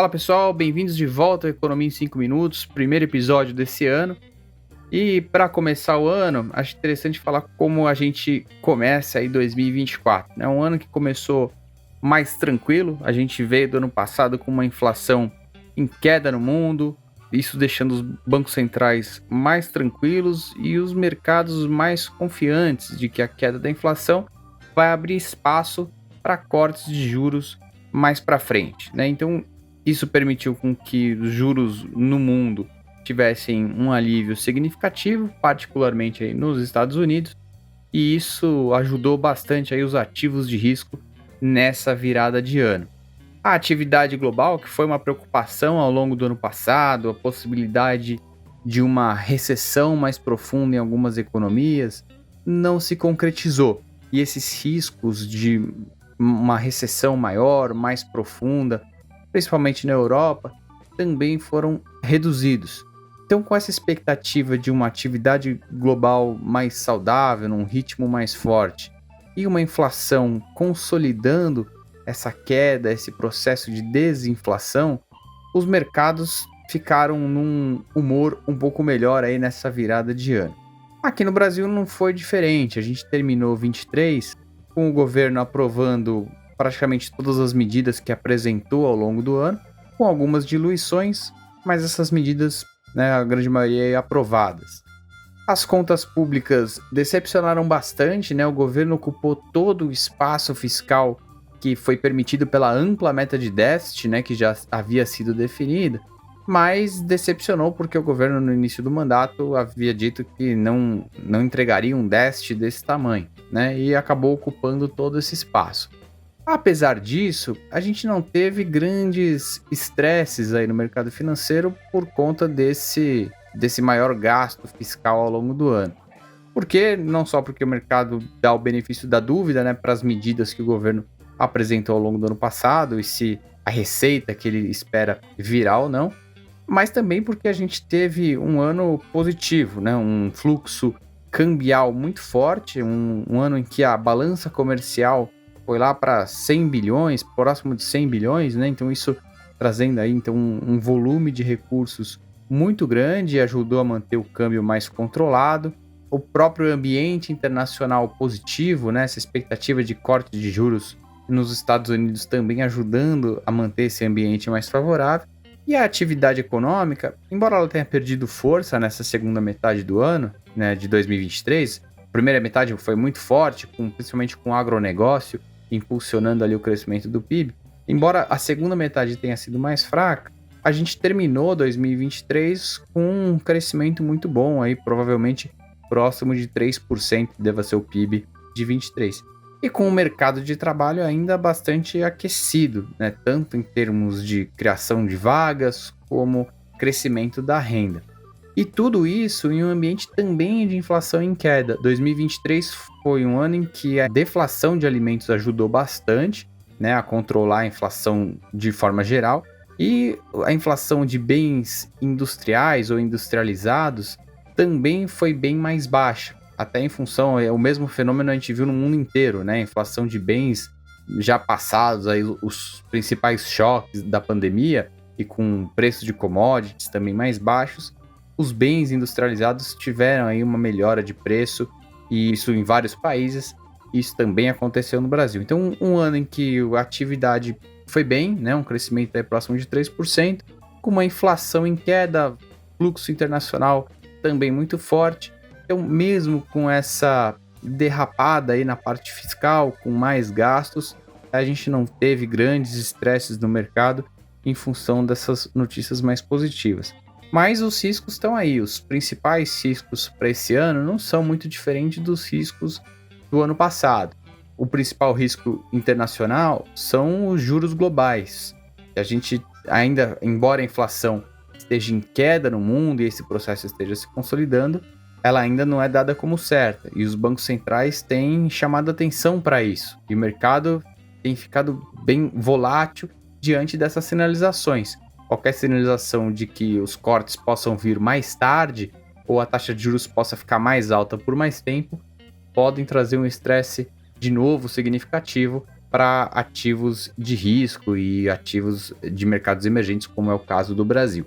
Fala pessoal, bem-vindos de volta ao Economia em 5 Minutos, primeiro episódio desse ano. E para começar o ano, acho interessante falar como a gente começa aí 2024, né? Um ano que começou mais tranquilo, a gente veio do ano passado com uma inflação em queda no mundo, isso deixando os bancos centrais mais tranquilos e os mercados mais confiantes de que a queda da inflação vai abrir espaço para cortes de juros mais para frente, né? Então, isso permitiu com que os juros no mundo tivessem um alívio significativo, particularmente aí nos Estados Unidos, e isso ajudou bastante aí os ativos de risco nessa virada de ano. A atividade global, que foi uma preocupação ao longo do ano passado, a possibilidade de uma recessão mais profunda em algumas economias, não se concretizou. E esses riscos de uma recessão maior, mais profunda, principalmente na Europa, também foram reduzidos. Então, com essa expectativa de uma atividade global mais saudável, num ritmo mais forte, e uma inflação consolidando essa queda, esse processo de desinflação, os mercados ficaram num humor um pouco melhor aí nessa virada de ano. Aqui no Brasil não foi diferente, a gente terminou 23 com o governo aprovando praticamente todas as medidas que apresentou ao longo do ano, com algumas diluições, mas essas medidas, né, a grande maioria aprovadas. As contas públicas decepcionaram bastante, né? O governo ocupou todo o espaço fiscal que foi permitido pela ampla meta de déficit, né, que já havia sido definida, mas decepcionou porque o governo no início do mandato havia dito que não entregaria um déficit desse tamanho, né, e acabou ocupando todo esse espaço. Apesar disso, a gente não teve grandes estresses aí no mercado financeiro por conta desse maior gasto fiscal ao longo do ano. Porque não só porque o mercado dá o benefício da dúvida, né, para as medidas que o governo apresentou ao longo do ano passado e se a receita que ele espera virá ou não, mas também porque a gente teve um ano positivo, né, um fluxo cambial muito forte, um ano em que a balança comercial foi lá para 100 bilhões, próximo de 100 bilhões, né? Então isso trazendo aí então um volume de recursos muito grande, ajudou a manter o câmbio mais controlado. O próprio ambiente internacional positivo, né? Essa expectativa de corte de juros nos Estados Unidos também ajudando a manter esse ambiente mais favorável. E a atividade econômica, embora ela tenha perdido força nessa segunda metade do ano, né, de 2023, a primeira metade foi muito forte, principalmente com o agronegócio, impulsionando ali o crescimento do PIB. Embora a segunda metade tenha sido mais fraca, a gente terminou 2023 com um crescimento muito bom, aí provavelmente próximo de 3% deva ser o PIB de 23. E com o mercado de trabalho ainda bastante aquecido, né, tanto em termos de criação de vagas, como crescimento da renda. E tudo isso em um ambiente também de inflação em queda. 2023 foi um ano em que a deflação de alimentos ajudou bastante, né, a controlar a inflação de forma geral, e a inflação de bens industriais ou industrializados também foi bem mais baixa. Até em função, o mesmo fenômeno a gente viu no mundo inteiro, né? A inflação de bens já passados, aí, os principais choques da pandemia, e com preço de commodities também mais baixos, os bens industrializados tiveram aí uma melhora de preço, e isso em vários países, isso também aconteceu no Brasil. Então, um ano em que a atividade foi bem, né? Um crescimento aí próximo de 3%, com uma inflação em queda, fluxo internacional também muito forte. Então, mesmo com essa derrapada aí na parte fiscal, com mais gastos, a gente não teve grandes estresses no mercado em função dessas notícias mais positivas. Mas os riscos estão aí. Os principais riscos para esse ano não são muito diferentes dos riscos do ano passado. O principal risco internacional são os juros globais. A gente ainda, embora a inflação esteja em queda no mundo e esse processo esteja se consolidando, ela ainda não é dada como certa, e os bancos centrais têm chamado atenção para isso, e o mercado tem ficado bem volátil diante dessas sinalizações. Qualquer sinalização de que os cortes possam vir mais tarde, ou a taxa de juros possa ficar mais alta por mais tempo, podem trazer um estresse de novo significativo para ativos de risco e ativos de mercados emergentes, como é o caso do Brasil.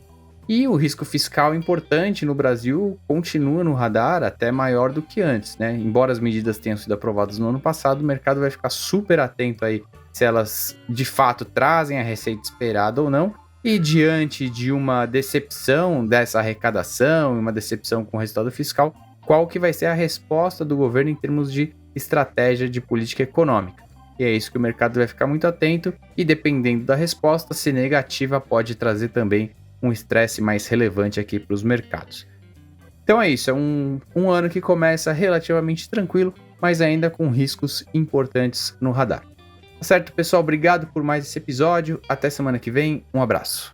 E o risco fiscal importante no Brasil continua no radar, até maior do que antes, né? Embora as medidas tenham sido aprovadas no ano passado, o mercado vai ficar super atento aí se elas de fato trazem a receita esperada ou não. E diante de uma decepção dessa arrecadação, uma decepção com o resultado fiscal, qual que vai ser a resposta do governo em termos de estratégia de política econômica? E é isso que o mercado vai ficar muito atento e, dependendo da resposta, se negativa, pode trazer também um estresse mais relevante aqui para os mercados. Então é isso, é um ano que começa relativamente tranquilo, mas ainda com riscos importantes no radar. Tá certo, pessoal? Obrigado por mais esse episódio. Até semana que vem. Um abraço.